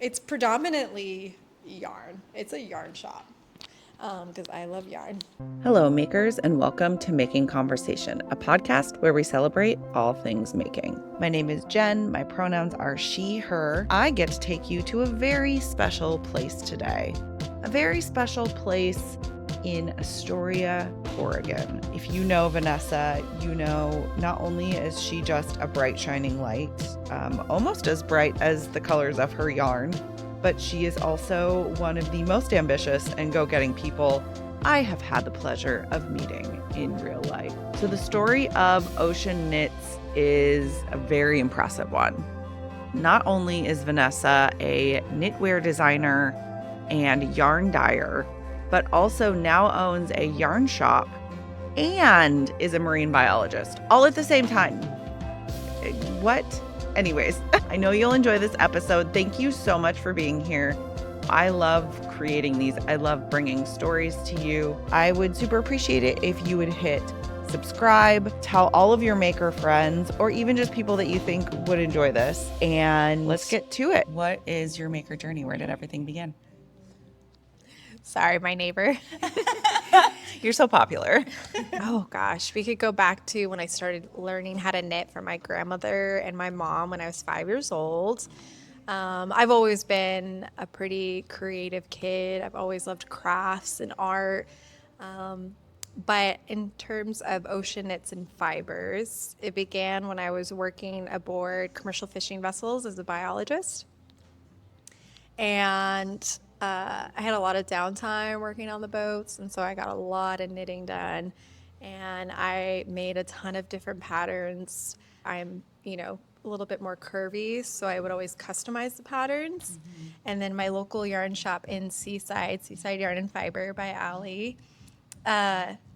It's predominantly yarn. It's a yarn shop because I love yarn. Hello, makers, and welcome to Making Conversation, a podcast where we celebrate all things making. My name is Jen. My pronouns are she, her. I get to take you to a very special place today. A very special place in Astoria, Oregon. If you know Vanessa, you know not only is she just a bright, shining light, almost as bright as the colors of her yarn, but she is also one of the most ambitious and go-getting people I have had the pleasure of meeting in real life. So the story of ōSHän Knits is a very impressive one. Not only is Vanessa a knitwear designer and yarn dyer, but also now owns a yarn shop and is a marine biologist, all at the same time. What? Anyways, I know you'll enjoy this episode. Thank you so much for being here. I love creating these. I love bringing stories to you. I would super appreciate it if you would hit subscribe, tell all of your maker friends, or even just people that you think would enjoy this. And let's get to it. What is your maker journey? Where did everything begin? Sorry, my neighbor. You're so popular. Oh gosh, we could go back to when I started learning how to knit from my grandmother and my mom when I was 5 years old. I've always been a pretty creative kid. I've always loved crafts and art. But in terms of ōSHän Knits and Fibres, it began when I was working aboard commercial fishing vessels as a biologist. And I had a lot of downtime working on the boats, and so I got a lot of knitting done. And I made a ton of different patterns. I'm, a little bit more curvy, so I would always customize the patterns. Mm-hmm. And then my local yarn shop in Seaside Yarn and Fiber by Allie,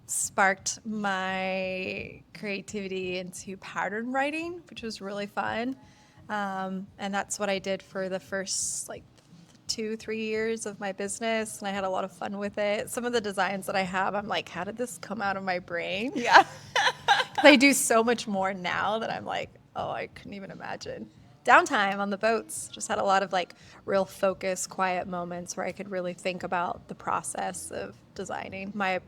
sparked my creativity into pattern writing, which was really fun. And that's what I did for the first 2-3 years of my business, and I had a lot of fun with it. Some of the designs that I have, I'm like, how did this come out of my brain? Yeah. I do so much more now that I'm like, oh, I couldn't even imagine. Downtime on the boats, just had a lot of real focus, quiet moments where I could really think about the process of designing. My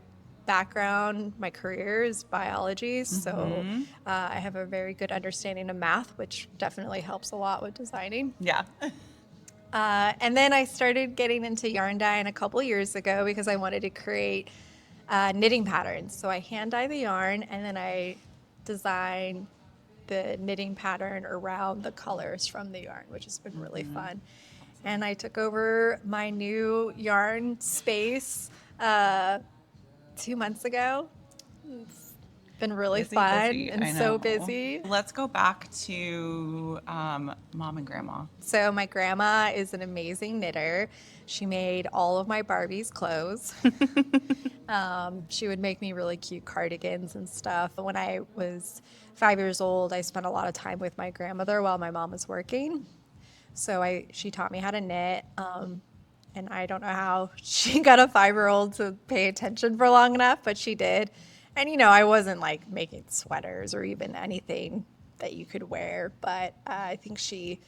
background, my career is biology, so I have a very good understanding of math, which definitely helps a lot with designing. Yeah. And then I started getting into yarn dyeing a couple years ago because I wanted to create knitting patterns. So I hand dye the yarn and then I design the knitting pattern around the colors from the yarn, which has been really fun. And I took over my new yarn space 2 months ago. It's been really fun and so busy. Let's go back to Mom and Grandma. So my grandma is an amazing knitter. She made all of my Barbie's clothes. She would make me really cute cardigans and stuff. When I was 5 years old, I spent a lot of time with my grandmother while my mom was working. So she taught me how to knit. And I don't know how she got a 5-year-old to pay attention for long enough, but she did. And, I wasn't making sweaters or even anything that you could wear, but I think she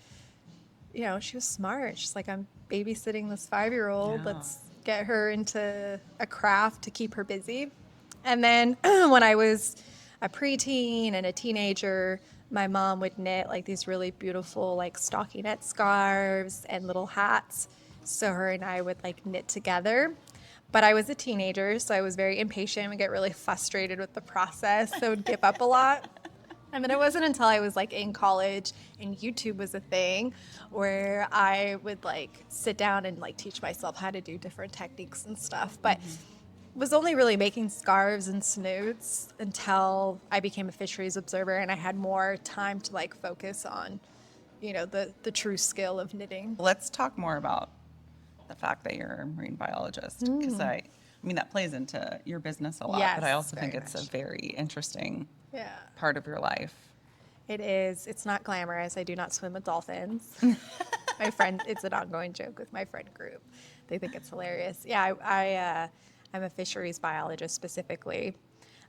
was smart. She's like, I'm babysitting this 5-year-old. Yeah. Let's get her into a craft to keep her busy. And then when I was a preteen and a teenager, my mom would knit these really beautiful stockinette scarves and little hats. So her and I would knit together. But I was a teenager, so I was very impatient and get really frustrated with the process, so I would give up a lot. And then it wasn't until I was in college and YouTube was a thing where I would sit down and teach myself how to do different techniques and stuff. But was only really making scarves and snoods until I became a fisheries observer and I had more time to focus on, the true skill of knitting. Let's talk more about the fact that you're a marine biologist, because I mean that plays into your business a lot. Yes, but I also think it's a very interesting part of your life. It is. It's not glamorous. I do not swim with dolphins. My friend, it's an ongoing joke with my friend group. They think it's hilarious. Yeah, I'm a fisheries biologist specifically.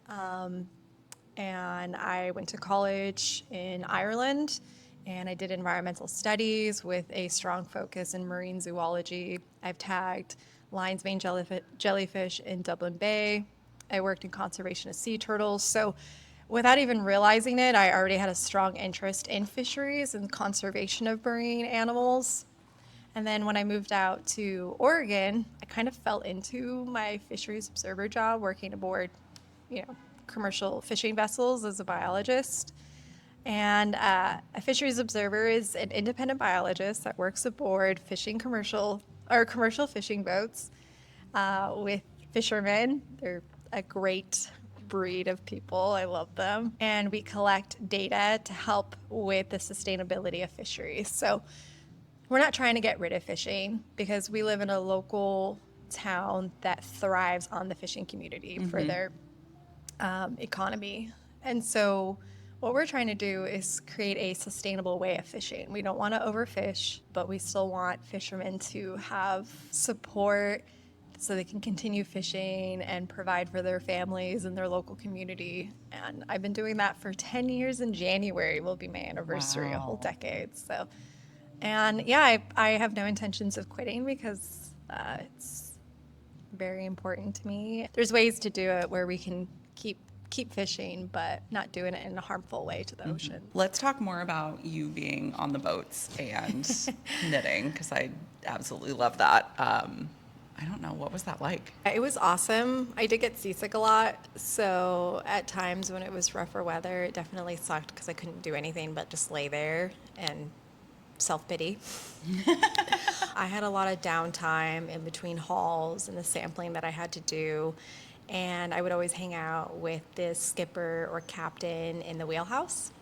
And I went to college in Ireland and I did environmental studies with a strong focus in marine zoology. I've tagged lion's mane jellyfish in Dublin Bay. I worked in conservation of sea turtles. So without even realizing it, I already had a strong interest in fisheries and conservation of marine animals. And then when I moved out to Oregon, I kind of fell into my fisheries observer job working aboard, commercial fishing vessels as a biologist. And a fisheries observer is an independent biologist that works aboard commercial fishing boats with fishermen. They're a great breed of people. I love them. And we collect data to help with the sustainability of fisheries. So we're not trying to get rid of fishing because we live in a local town that thrives on the fishing community for their economy. And so what we're trying to do is create a sustainable way of fishing. We don't want to overfish, but we still want fishermen to have support so they can continue fishing and provide for their families and their local community. And I've been doing that for 10 years. In January will be my anniversary, a whole decade. So, and yeah, I have no intentions of quitting because it's very important to me. There's ways to do it where we can keep fishing, but not doing it in a harmful way to the ocean. Let's talk more about you being on the boats and knitting, because I absolutely love that. I don't know, what was that like? It was awesome. I did get seasick a lot, so at times when it was rougher weather, it definitely sucked because I couldn't do anything but just lay there and self-pity. I had a lot of downtime in between hauls and the sampling that I had to do. And I would always hang out with the skipper or captain in the wheelhouse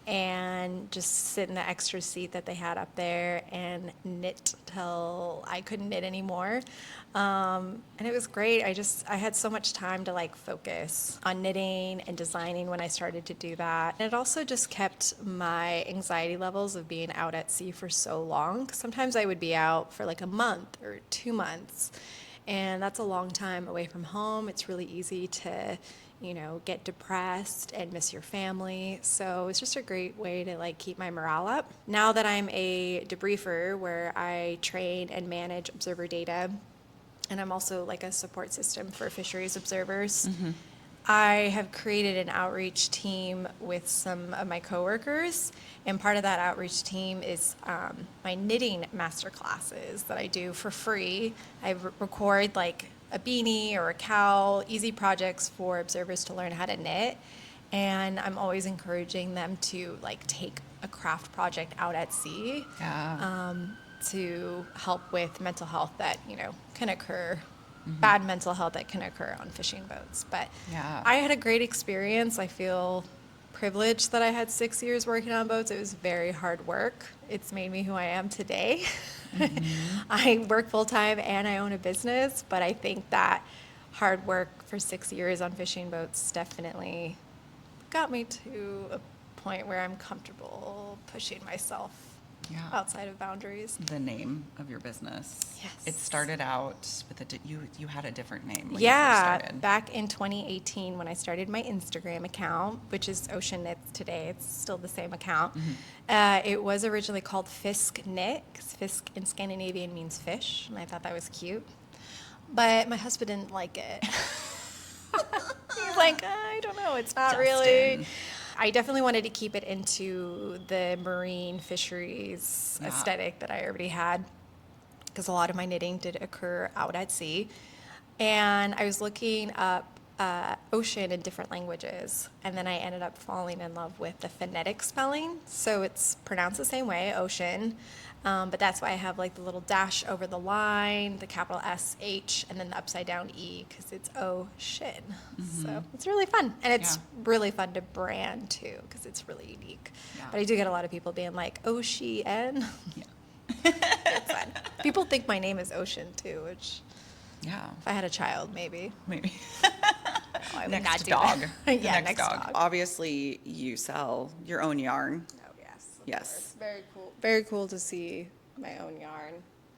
and just sit in the extra seat that they had up there and knit till I couldn't knit anymore. And it was great. I had so much time to focus on knitting and designing when I started to do that. And it also just kept my anxiety levels of being out at sea for so long. Sometimes I would be out for a month or 2 months. And that's a long time away from home. It's really easy to, get depressed and miss your family. So it's just a great way to keep my morale up. Now that I'm a debriefer where I train and manage observer data, and I'm also a support system for fisheries observers, I have created an outreach team with some of my coworkers, and part of that outreach team is my knitting master classes that I do for free. I record a beanie or a cowl, easy projects for observers to learn how to knit, and I'm always encouraging them to take a craft project out at sea to help with mental health that can occur. Bad mental health that can occur on fishing boats. But I had a great experience. I feel privileged that I had 6 years working on boats. It was very hard work. It's made me who I am today. I work full time and I own a business, but I think that hard work for 6 years on fishing boats definitely got me to a point where I'm comfortable pushing myself outside of boundaries. The name of your business. Yes. It started out with you had a different name when you first Yeah, started. back in 2018 when I started my Instagram account, which is ōSHən Knits today. It's still the same account. It was originally called Fisk Knit, because fisk in Scandinavian means fish, and I thought that was cute. But my husband didn't like it. He's like, I don't know, it's not really. I definitely wanted to keep it into the marine fisheries aesthetic that I already had, because a lot of my knitting did occur out at sea. And I was looking up ōSHən in different languages, and then I ended up falling in love with the phonetic spelling. So it's pronounced the same way, ōSHən, but that's why I have the little dash over the line, the capital S-H, and then the upside down E, because it's ōSHən. So it's really fun, and it's really fun to brand too, because it's really unique. But I do get a lot of people being like, ōSHən. It's fun. People think my name is ōSHən too, which if I had a child, maybe. I would not do dog. That. Next dog. Obviously, you sell your own yarn. Oh, yes. Yes. Very cool. Very cool to see my own yarn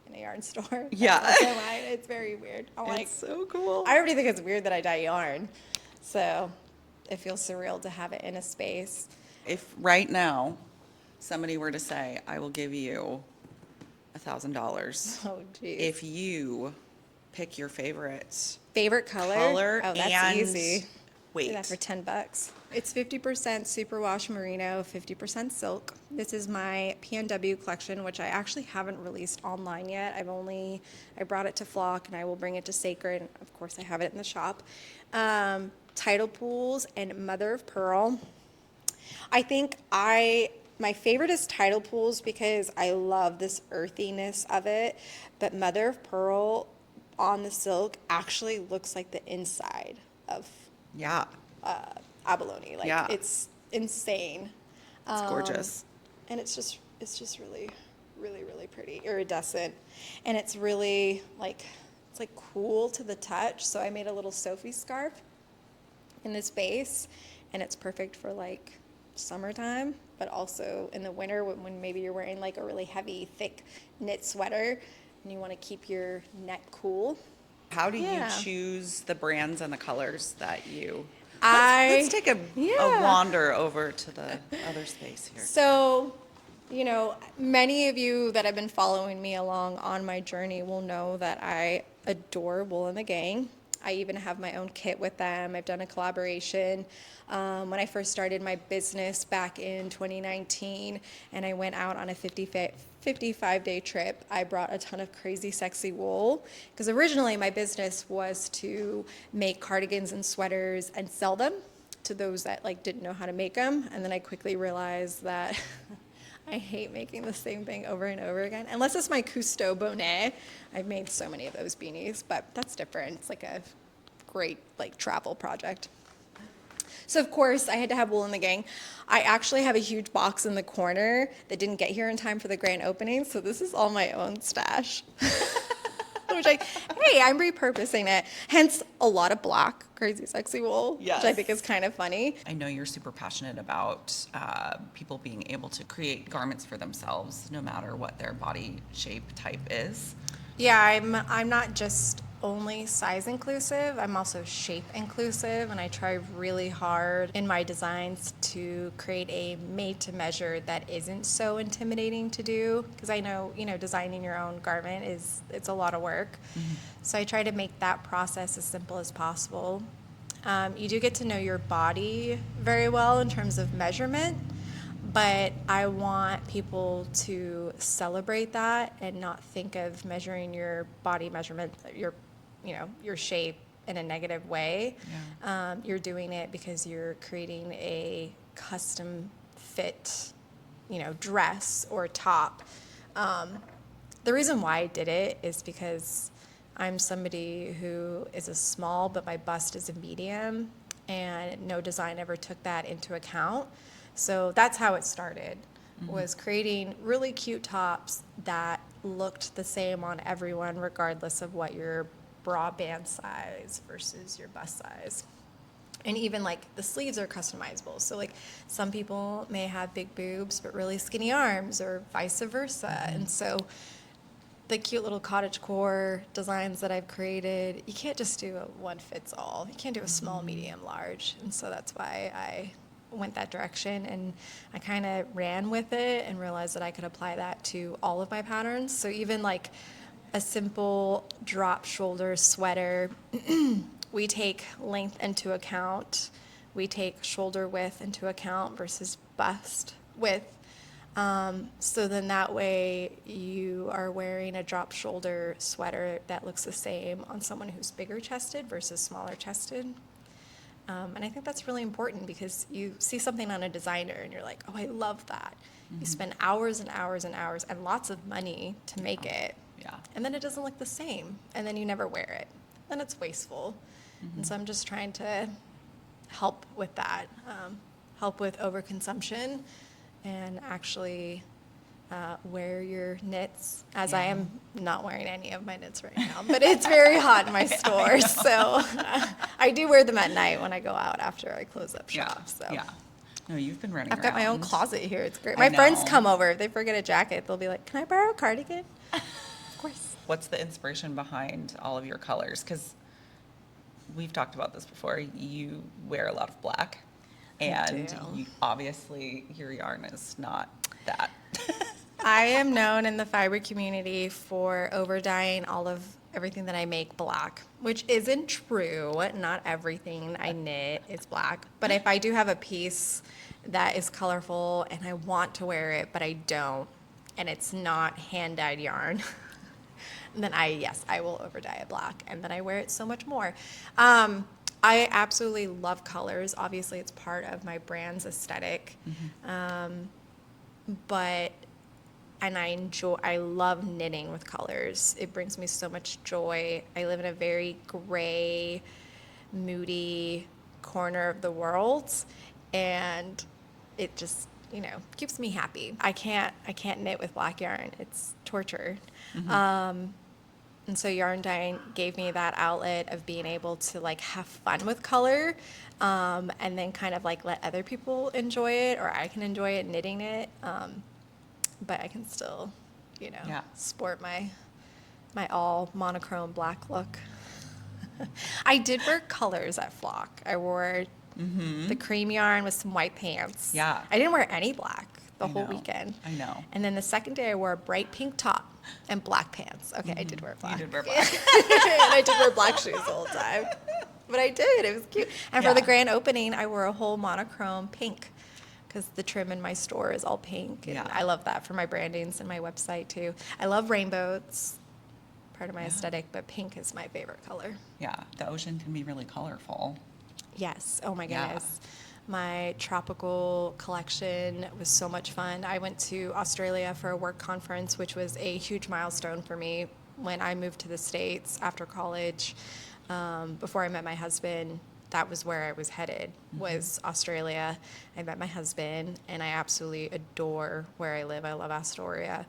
in a yarn store. Yeah. It's very weird. It's so cool. I already think it's weird that I dye yarn. So it feels surreal to have it in a space. If right now somebody were to say, I will give you $1,000 Oh, geez. if you pick your favorite Favorite color? Oh, that's and easy. weight. Do that for $10. It's 50% superwash merino, 50% silk. This is my PNW collection, which I actually haven't released online yet. I brought it to Flock, and I will bring it to Sacred. And of course, I have it in the shop. Tidal Pools and Mother of Pearl. I think my favorite is Tidal Pools because I love this earthiness of it, but Mother of Pearl on the silk actually looks like the inside of Yeah. abalone. Like, Yeah. it's insane. It's gorgeous. And it's just really, really, really pretty, iridescent. And it's really it's like cool to the touch. So I made a little Sophie scarf in this base, and it's perfect for like summertime, but also in the winter when maybe you're wearing like a really heavy, thick knit sweater and you want to keep your neck cool. How do Yeah. you choose the brands and the colors that you... I- Let's take a Yeah. wander over to the other space here. So, many of you that have been following me along on my journey will know that I adore Wool and the Gang. I even have my own kit with them. I've done a collaboration. When I first started my business back in 2019, and I went out on a 55-day trip, I brought a ton of crazy sexy wool, because originally my business was to make cardigans and sweaters and sell them to those that didn't know how to make them. And then I quickly realized that I hate making the same thing over and over again. Unless it's my Cousteau bonnet. I've made so many of those beanies, but that's different. It's like a great travel project. So of course I had to have Wool in the Gang. I actually have a huge box in the corner that didn't get here in time for the grand opening, so this is all my own stash. Which hey, I'm repurposing it. Hence a lot of black, crazy sexy wool, Yes. which I think is kind of funny. I know you're super passionate about people being able to create garments for themselves, no matter what their body shape type is. Yeah, I'm not just only size inclusive, I'm also shape inclusive, and I try really hard in my designs to create a made to measure that isn't so intimidating to do, because I know, designing your own garment it's a lot of work. Mm-hmm. So I try to make that process as simple as possible. You do get to know your body very well in terms of measurement, but I want people to celebrate that and not think of measuring your body measurement, your shape in a negative way. Yeah. You're doing it because you're creating a custom fit, dress or top. The reason why I did it is because I'm somebody who is a small, but my bust is a medium, and no design ever took that into account. So that's how it started, was creating really cute tops that looked the same on everyone, regardless of what your bra band size versus your bust size. And even the sleeves are customizable. So some people may have big boobs but really skinny arms, or vice versa. Mm-hmm. And so the cute little cottagecore designs that I've created, you can't just do a one fits all. You can't do a small, medium, large. And so that's why I went that direction, and I kind of ran with it and realized that I could apply that to all of my patterns. So even a simple drop shoulder sweater, we take length into account, we take shoulder width into account versus bust width. So then that way you are wearing a drop shoulder sweater that looks the same on someone who's bigger chested versus smaller chested. And I think that's really important, because you see something on a designer and you're like, oh, I love that. Mm-hmm. You spend hours and hours and hours and lots of money to make it. Yeah. And then it doesn't look the same. And then you never wear it. Then it's wasteful. Mm-hmm. And so I'm just trying to help with that, help with overconsumption, and actually wear your knits, as yeah. I am not wearing any of my knits right now, but it's very hot in my store, so I do wear them at night when I go out after I close up shop. Yeah. So. Yeah. No, you've been running I've around. got my own closet here. It's great. My friends come over. If they forget a jacket, they'll be like, can I borrow a cardigan? Of course. What's the inspiration behind all of your colors? Because we've talked about this before. You wear a lot of black, and obviously your yarn is not that. I am known in the fiber community for over dyeing everything that I make black, which isn't true. Not everything I knit is black. But if I do have a piece that is colorful and I want to wear it, but I don't, and it's not hand dyed yarn, then I will over dye it black, and then I wear it so much more. I absolutely love colors. Obviously, it's part of my brand's aesthetic. But I love knitting with colors. It brings me so much joy. I live in a very gray, moody corner of the world, and it just, keeps me happy. I can't knit with black yarn. It's torture. And so yarn dyeing gave me that outlet of being able to like have fun with color, and then kind of like let other people enjoy it, or I can enjoy it knitting it. But I can still, sport my all monochrome black look. I did wear colors at Flock. I wore the cream yarn with some white pants. Yeah. I didn't wear any black the whole weekend. I know. And then the second day I wore a bright pink top and black pants. Okay, I did wear black. You did wear black. And I did wear black shoes the whole time. But I did. It was cute. And for the grand opening, I wore a whole monochrome pink, because the trim in my store is all pink. And I love that for my brandings and my website too. I love rainbow. It's part of my aesthetic, but pink is my favorite color. Yeah, the ōSHən can be really colorful. Yes. Oh my goodness. My tropical collection was so much fun. I went to Australia for a work conference, which was a huge milestone for me when I moved to the States after college. Before I met my husband, that was where I was headed, was Australia. I met my husband, and I absolutely adore where I live. I love Astoria.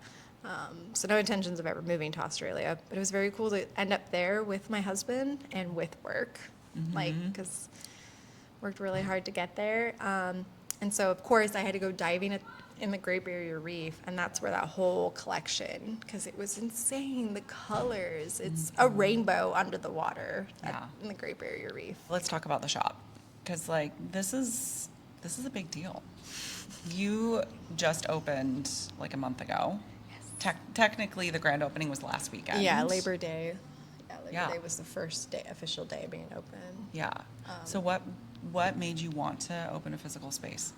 So no intentions of ever moving to Australia, but it was very cool to end up there with my husband and with work, because worked really hard to get there. And so, of course, I had to go diving in the Great Barrier Reef, and that's where that whole collection, because it was insane, the colors. It's a rainbow under the water in the Great Barrier Reef. Let's talk about the shop, because this is a big deal. You just opened like a month ago. Yes. Technically, the grand opening was last weekend. Yeah, Labor Day. Yeah, Labor Day was the first day, official day being open. Yeah. So what made you want to open a physical space?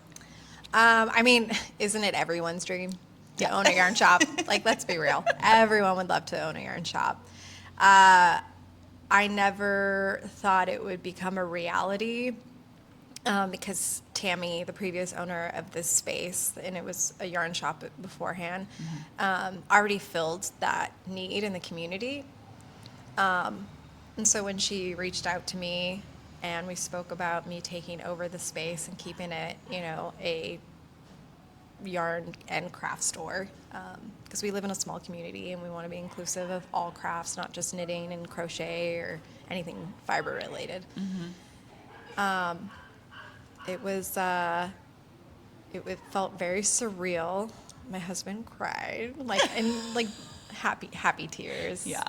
I mean, isn't it everyone's dream to own a yarn shop? Like, let's be real. Everyone would love to own a yarn shop. I never thought it would become a reality, because Tammy, the previous owner of this space, and it was a yarn shop beforehand, already filled that need in the community. And so when she reached out to me, and we spoke about me taking over the space and keeping it, a yarn and craft store, because we live in a small community and we want to be inclusive of all crafts, not just knitting and crochet or anything fiber related. It felt very surreal. My husband cried, happy tears. Yeah.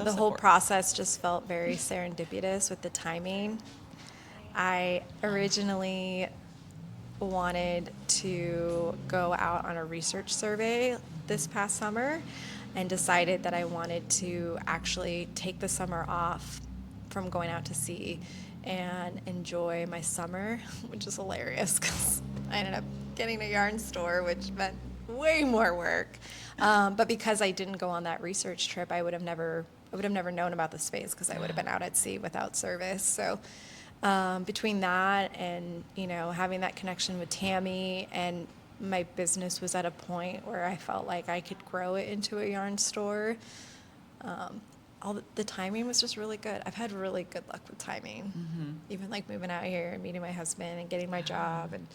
The whole process just felt very serendipitous with the timing. I originally wanted to go out on a research survey this past summer, and decided that I wanted to actually take the summer off from going out to sea and enjoy my summer, which is hilarious because I ended up getting a yarn store, which meant way more work. But because I didn't go on that research trip, I would have never known about the space, because I would have been out at sea without service. So between that and, having that connection with Tammy, and my business was at a point where I felt like I could grow it into a yarn store, the timing was just really good. I've had really good luck with timing, even like moving out here and meeting my husband and getting my job, and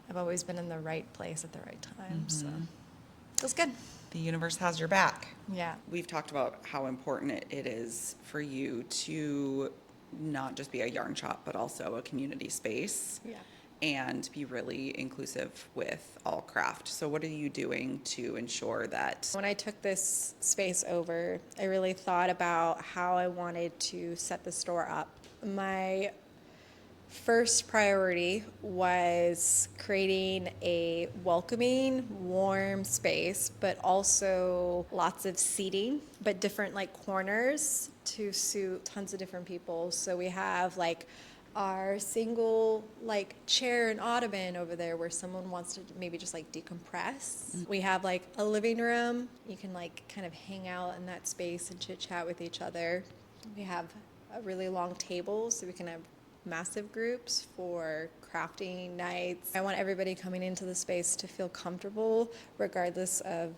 I've always been in the right place at the right time. So it was good. The universe has your back. Yeah. We've talked about how important it is for you to not just be a yarn shop, but also a community space. Yeah. And be really inclusive with all craft. So what are you doing to ensure that? When I took this space over, I really thought about how I wanted to set the store up. My first priority was creating a welcoming, warm space, but also lots of seating, but different like corners to suit tons of different people. So we have like our single like chair and ottoman over there where someone wants to maybe just like decompress. We have like a living room. You can like kind of hang out in that space and chit chat with each other. We have a really long table so we can have massive groups for crafting nights. I want everybody coming into the space to feel comfortable regardless of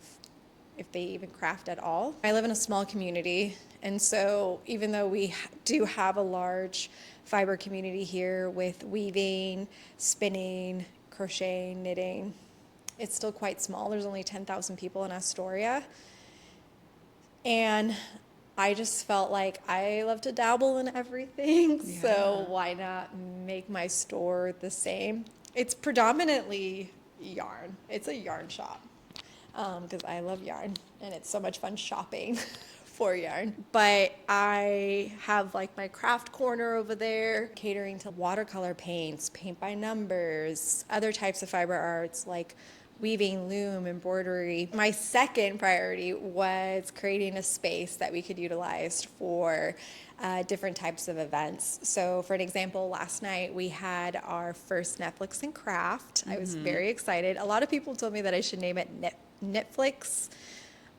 if they even craft at all. I live in a small community, and so even though we do have a large fiber community here with weaving, spinning, crocheting, knitting, it's still quite small. There's only 10,000 people in Astoria. And I just felt like I love to dabble in everything, so why not make my store the same? It's predominantly yarn. It's a yarn shop because I love yarn and it's so much fun shopping for yarn. But I have like my craft corner over there, catering to watercolor paints, paint by numbers, other types of fiber arts like weaving, loom, embroidery. My second priority was creating a space that we could utilize for different types of events. So for an example, last night we had our first Netflix and Craft. I was very excited. A lot of people told me that I should name it Netflix.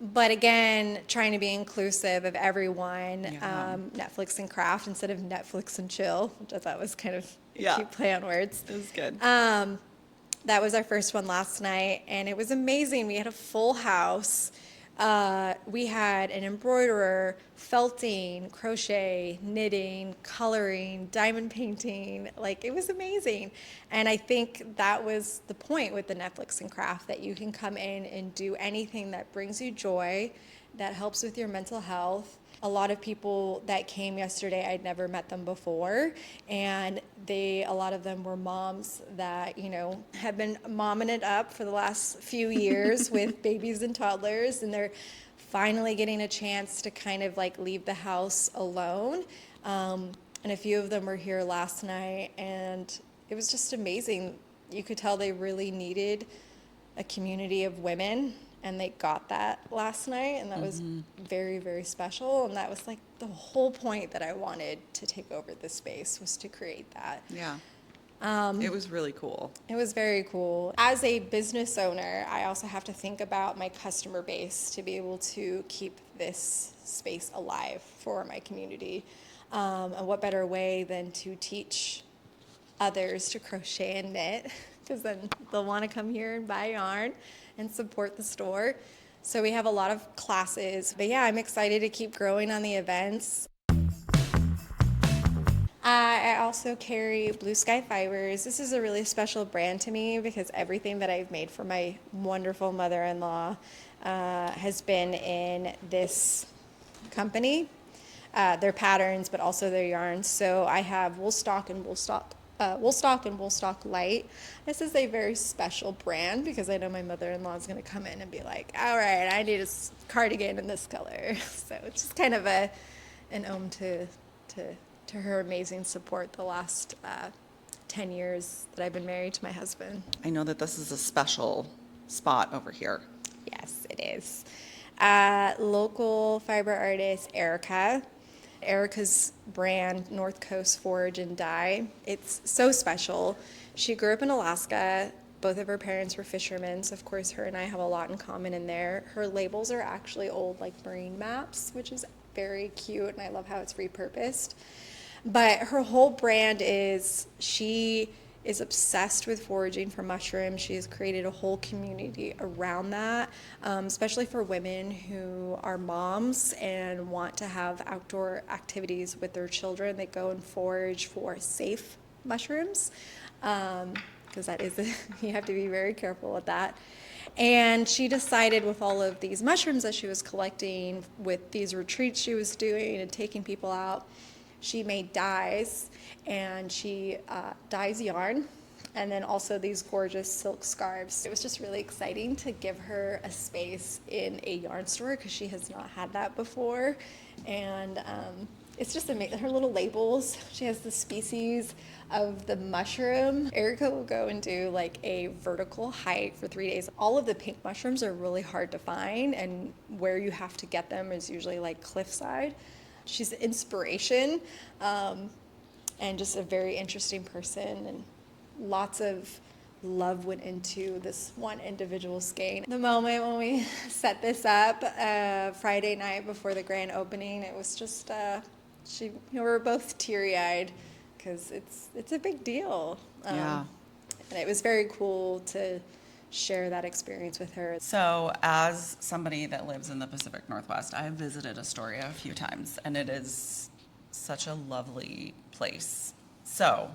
But again, trying to be inclusive of everyone, Netflix and Craft instead of Netflix and Chill, which I thought was kind of a cute play on words. It was good. That was our first one last night, and it was amazing. We had a full house. We had an embroiderer, felting, crochet, knitting, coloring, diamond painting. Like, it was amazing. And I think that was the point with the Netflix and Craft, that you can come in and do anything that brings you joy, that helps with your mental health. A lot of people that came yesterday, I'd never met them before, and a lot of them were moms that, you know, have been momming it up for the last few years with babies and toddlers, and they're finally getting a chance to kind of like leave the house alone. And a few of them were here last night, and it was just amazing. You could tell they really needed a community of women, and they got that last night, and that was very, very special. And that was like the whole point that I wanted to take over this space, was to create that. Yeah. It was really cool. It was very cool. As a business owner, I also have to think about my customer base to be able to keep this space alive for my community. And what better way than to teach others to crochet and knit, because then they'll want to come here and buy yarn and support the store. So we have a lot of classes. But yeah, I'm excited to keep growing on the events. I also carry Blue Sky Fibres. This is a really special brand to me because everything that I've made for my wonderful mother-in-law has been in this company. Their patterns, but also their yarns. So I have Woolstock and Woolstock Light. This is a very special brand because I know my mother-in-law is going to come in and be like, all right, I need a cardigan in this color. So it's just kind of an ode to her amazing support the last 10 years that I've been married to my husband. I know that this is a special spot over here. Yes, it is. Local fiber artist Erica. Erica's brand, North Coast Forge and Dye. It's so special. She grew up in Alaska. Both of her parents were fishermen, so of course her and I have a lot in common in there. Her labels are actually old like marine maps, which is very cute, and I love how it's repurposed. But her whole brand she is obsessed with foraging for mushrooms. She has created a whole community around that, especially for women who are moms and want to have outdoor activities with their children. They go and forage for safe mushrooms, because you have to be very careful with that. And she decided, with all of these mushrooms that she was collecting, with these retreats she was doing and taking people out, she made dyes, and she dyes yarn, and then also these gorgeous silk scarves. It was just really exciting to give her a space in a yarn store because she has not had that before. And it's just amazing. Her little labels, she has the species of the mushroom. Erica will go and do like a vertical hike for 3 days. All of the pink mushrooms are really hard to find, and where you have to get them is usually like cliffside. She's an inspiration, and just a very interesting person, and lots of love went into this one individual skein. The moment when we set this up Friday night before the grand opening, it was just we were both teary-eyed because it's a big deal. Yeah. And it was very cool to share that experience with her. So, as somebody that lives in the Pacific Northwest, I have visited Astoria a few times, and it is such a lovely place. So,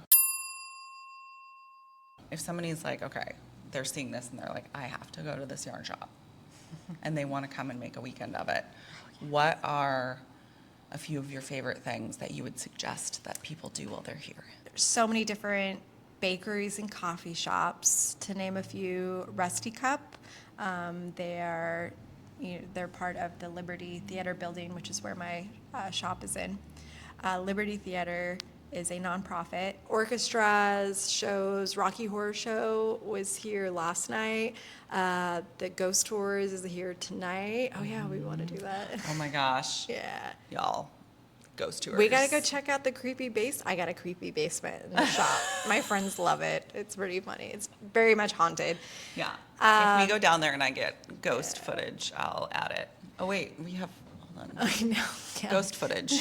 if somebody's like, okay, they're seeing this and they're like, I have to go to this yarn shop, and they want to come and make a weekend of it, what are a few of your favorite things that you would suggest that people do while they're here? There's so many different bakeries and coffee shops. To name a few, Rusty Cup. They're part of the Liberty Theater building, which is where my shop is in. Liberty Theater is a nonprofit. Orchestras, shows, Rocky Horror Show was here last night. The Ghost Tours is here tonight. Oh yeah, we want to do that. Oh my gosh. Yeah. Y'all, ghost tours. We gotta go check out the creepy base. I got a creepy basement in the shop. My friends love it. It's pretty funny. It's very much haunted. Yeah. If we go down there and I get ghost footage, I'll add it. Oh wait, we have, hold on. I know. Yeah. Ghost footage.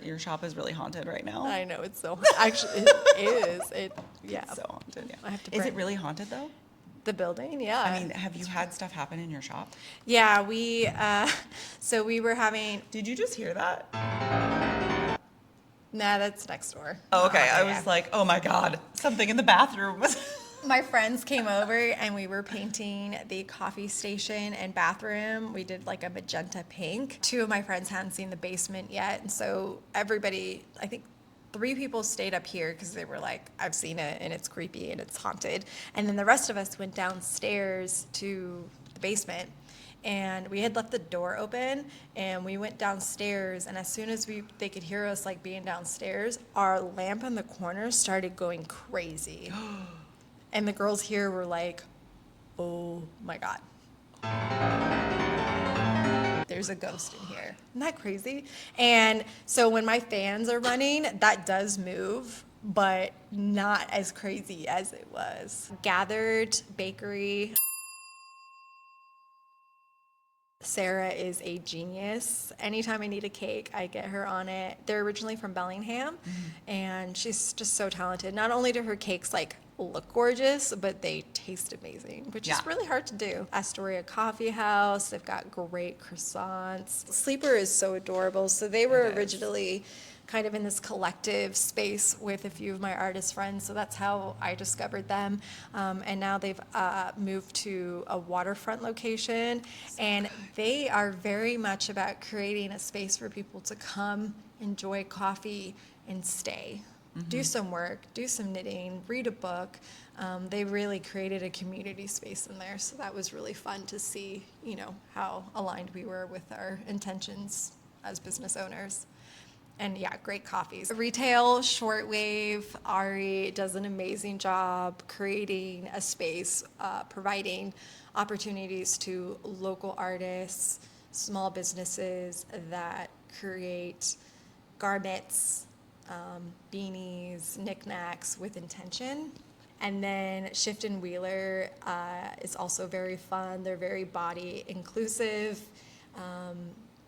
Your shop is really haunted right now. I know, it's so actually it is. Yeah. It's so haunted, yeah. I have to Is it bring- really haunted though? The building, yeah. I mean, have you had stuff happen in your shop? Yeah, so we were having. Did you just hear that? Nah, that's next door. Oh, okay. I yeah. was like, oh my God, something in the bathroom was. My friends came over and we were painting the coffee station and bathroom. We did like a magenta pink. 2 of my friends hadn't seen the basement yet. And so everybody, I think 3 people stayed up here because they were like, I've seen it and it's creepy and it's haunted. And then the rest of us went downstairs to the basement. And we had left the door open and we went downstairs, and as soon as they could hear us like being downstairs, our lamp in the corner started going crazy. And the girls here were like, oh my God. There's a ghost in here. Isn't that crazy? And so when my fans are running, that does move, but not as crazy as it was. Gathered Bakery. Sarah is a genius. Anytime I need a cake, I get her on it. They're originally from Bellingham, and she's just so talented. Not only do her cakes like look gorgeous, but they taste amazing, which is really hard to do. Astoria Coffee House, they've got great croissants. Sleeper is so adorable. So they were originally kind of in this collective space with a few of my artist friends, so that's how I discovered them. And now they've moved to a waterfront location, and they are very much about creating a space for people to come, enjoy coffee, and stay. Do some work, do some knitting, read a book. They really created a community space in there, so that was really fun to see, how aligned we were with our intentions as business owners. And yeah, great coffees. Retail, Shortwave, Ari does an amazing job creating a space, providing opportunities to local artists, small businesses that create garments, beanies, knickknacks with intention. And then Shift and Wheeler is also very fun. They're very body inclusive,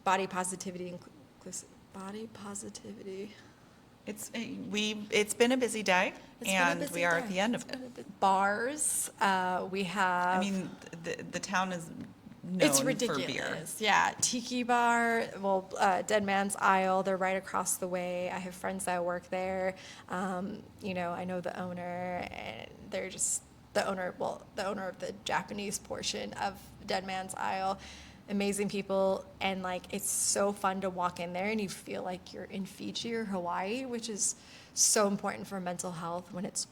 body positivity inclusive. Body positivity. It's been a busy day, and we are at the end of it. Bars, we have. I mean, the town is known It's ridiculous. for beer. Yeah, Tiki Bar, Dead Man's Isle, they're right across the way. I have friends that work there. I know the owner, and they're just the owner of the Japanese portion of Dead Man's Isle. amazing people, and like it's so fun to walk in there and you feel like you're in Fiji or Hawaii, which is so important for mental health when it's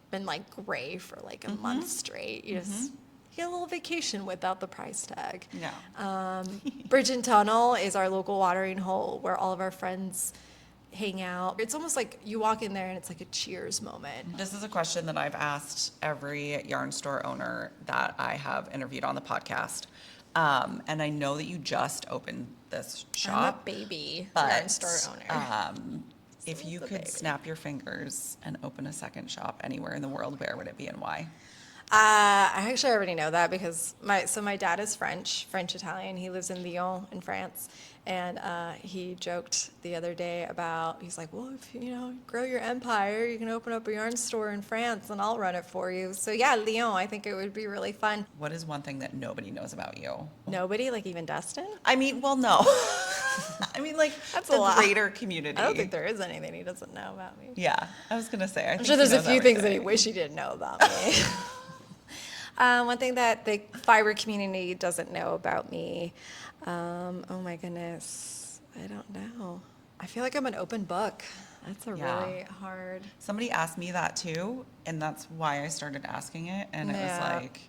been like gray for like a month straight. You just get a little vacation without the price tag. Yeah. Bridge and Tunnel is our local watering hole where all of our friends hang out. It's almost like you walk in there and it's like a cheers moment. This is a question that I've asked every yarn store owner that I have interviewed on the podcast. And I know that you just opened this shop. I'm a baby yarn store owner. If you could snap your fingers and open a second shop anywhere in the world, where would it be and why? I actually already know that because my dad is French Italian. He lives in Lyon in France, and he joked the other day about, he's like, well, if you grow your empire, you can open up a yarn store in France and I'll run it for you. So yeah, Lyon, I think it would be really fun. What is one thing that nobody knows about you? Nobody, like even Dustin? I mean, well, no. I mean, like That's the a lot. greater community. I don't think there is anything he doesn't know about me. Yeah, I was gonna say. I'm sure there's a few things that he wish he didn't know about me. One thing that the fiber community doesn't know about me, oh my goodness, I don't know. I feel like I'm an open book. That's a really hard. Somebody asked me that too, and that's why I started asking it. And it was like,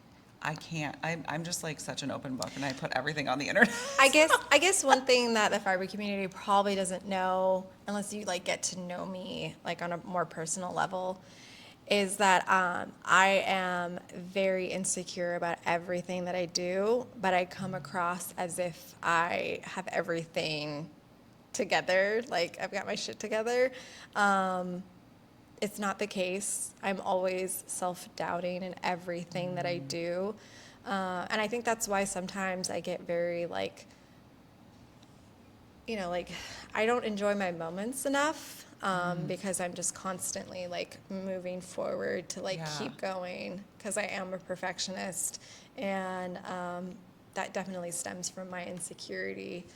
I can't. I'm just like such an open book, and I put everything on the internet. I guess one thing that the fiber community probably doesn't know, unless you like get to know me like on a more personal level, is that I am very insecure about everything that I do, but I come across as if I have everything together, like I've got my shit together. It's not the case. I'm always self-doubting in everything that I do. And I think that's why sometimes I get very like, like I don't enjoy my moments enough. Because I'm just constantly like moving forward to like keep going because I am a perfectionist, and that definitely stems from my insecurity,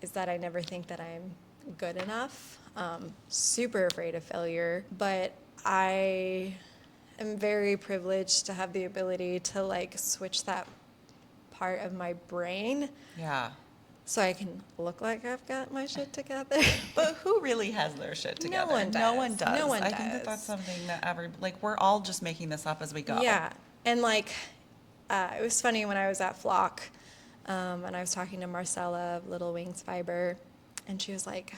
is that I never think that I'm good enough. Super afraid of failure, but I am very privileged to have the ability to like switch that part of my brain. Yeah. So I can look like I've got my shit together. But who really has their shit together? No one does. No one does. No one I think that that's something that we're all just making this up as we go. Yeah. And like, it was funny when I was at Flock, and I was talking to Marcella of Little Wings Fiber, and she was like,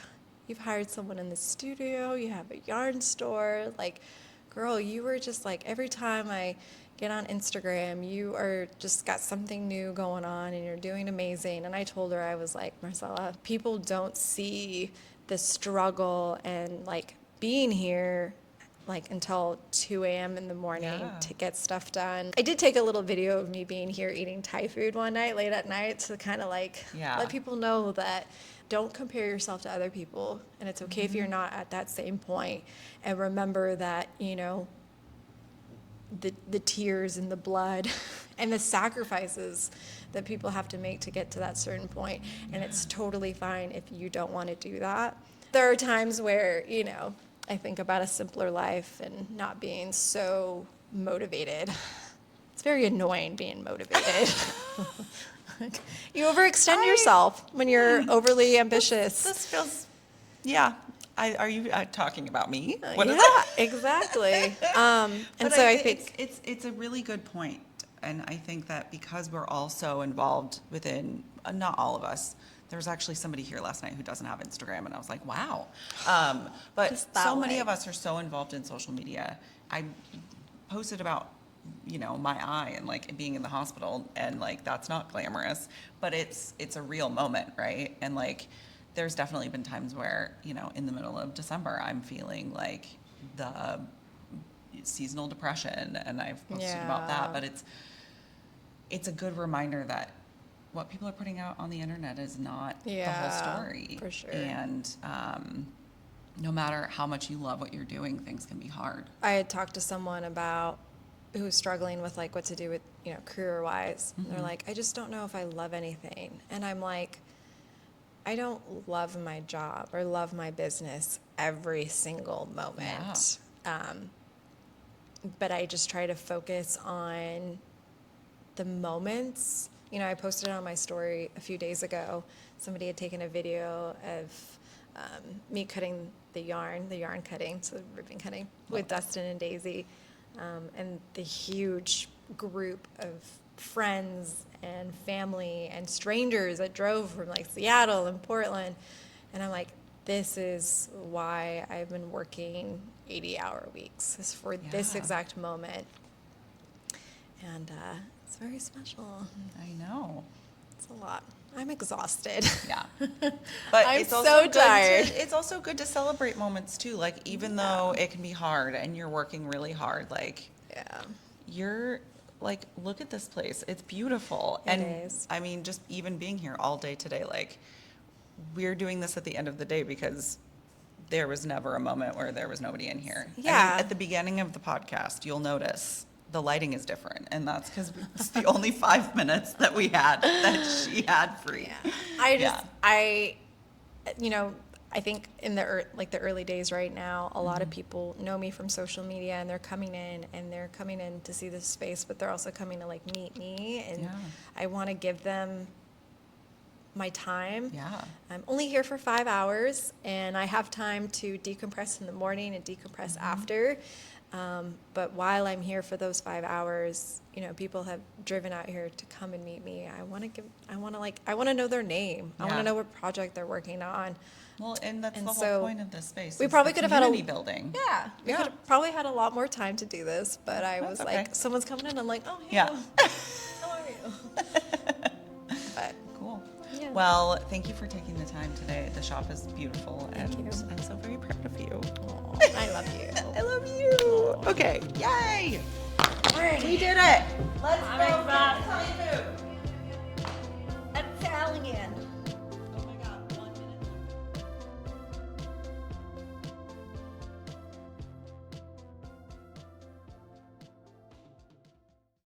you've hired someone in the studio, you have a yarn store. Like, girl, you were just like, every time I get on Instagram, you are just got something new going on and you're doing amazing. And I told her, I was like, Marcella, people don't see the struggle and like being here like until 2 a.m. in the morning to get stuff done. I did take a little video of me being here eating Thai food one night, late at night, to kind of like let people know that don't compare yourself to other people. And it's okay if you're not at that same point. And remember that, the tears and the blood and the sacrifices that people have to make to get to that certain point. And it's totally fine if you don't want to do that. There are times where, I think about a simpler life and not being so motivated. It's very annoying being motivated. You overextend yourself when you're overly ambitious. This feels, are you talking about me? What is yeah, exactly. And so I think it's a really good point. And I think that because we're all so involved within, not all of us, there was actually somebody here last night who doesn't have Instagram, and I was like, wow. But so many of us are so involved in social media. I posted about, my eye and like being in the hospital, and like that's not glamorous, but it's a real moment, right? And like there's definitely been times where, in the middle of December, I'm feeling like the seasonal depression, and I've posted about that, but it's a good reminder that what people are putting out on the internet is not the whole story. For sure. And no matter how much you love what you're doing, things can be hard. I had talked to someone about who was struggling with like what to do with, career-wise. And they're like, I just don't know if I love anything. And I'm like, I don't love my job or love my business every single moment. Yeah. But I just try to focus on the moments I posted it on my story a few days ago. Somebody had taken a video of me cutting the yarn cutting, so ribbon cutting, with Dustin and Daisy, and the huge group of friends and family and strangers that drove from like Seattle and Portland. And I'm like, this is why I've been working 80-hour weeks, is for this exact moment. And it's very special. I know. It's a lot. I'm exhausted. Yeah. But I'm it's also so good tired. It's also good to celebrate moments too. Like, even though it can be hard and you're working really hard, like, you're like, look at this place. It's beautiful. It is. I mean, just even being here all day today, like, we're doing this at the end of the day because there was never a moment where there was nobody in here. Yeah. I mean, at the beginning of the podcast, you'll notice the lighting is different, and that's because it's the only 5 minutes that we had that she had free. Yeah. I think in the early days right now, a lot of people know me from social media, and they're coming in to see this space, but they're also coming to like meet me, and I want to give them my time. Yeah. I'm only here for 5 hours, and I have time to decompress in the morning and decompress after. But while I'm here for those 5 hours, people have driven out here to come and meet me. I want to know their name. I want to know what project they're working on. Well, and that's the whole point of this space. We probably could have had community building. Yeah. We could have probably had a lot more time to do this, but I was like, someone's coming in. I'm like, oh, hey, how are you? But cool. Yeah. Well, thank you for taking the time today. The shop is beautiful, Thank and you. I'm so very proud of you. Aw, I love you. I love you. Okay, yay! Alrighty. We did it. Let's go.